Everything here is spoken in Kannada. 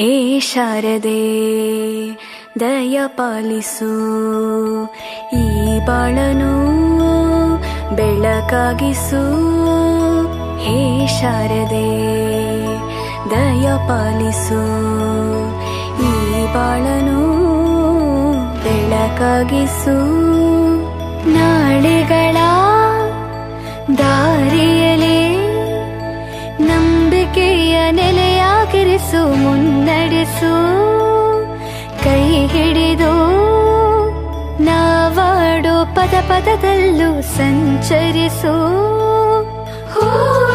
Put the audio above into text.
ಹೇ ಶಾರದೆ ದಯ ಪಾಲಿಸು, ಈ ಬಾಳನು ಬೆಳಕಾಗಿಸು. ಹೇ ಶಾರದೆ ದಯ ಪಾಲಿಸು, ಈ ಬಾಳನು ಬೆಳಕಾಗಿಸು. ನಾಳೆಗಳ ದಾರಿಯಲೇ ನಂಬಿಕೆಯ ನೆಲೆಯಾಗಿರಿಸು, ಮುನ್ನಡೆಸು. ಕೈ ಹಿಡಿದು ನಾವಾಡೋ ಪದ ಪದದಲ್ಲೂ ಸಂಚರಿಸು. ಹೂವ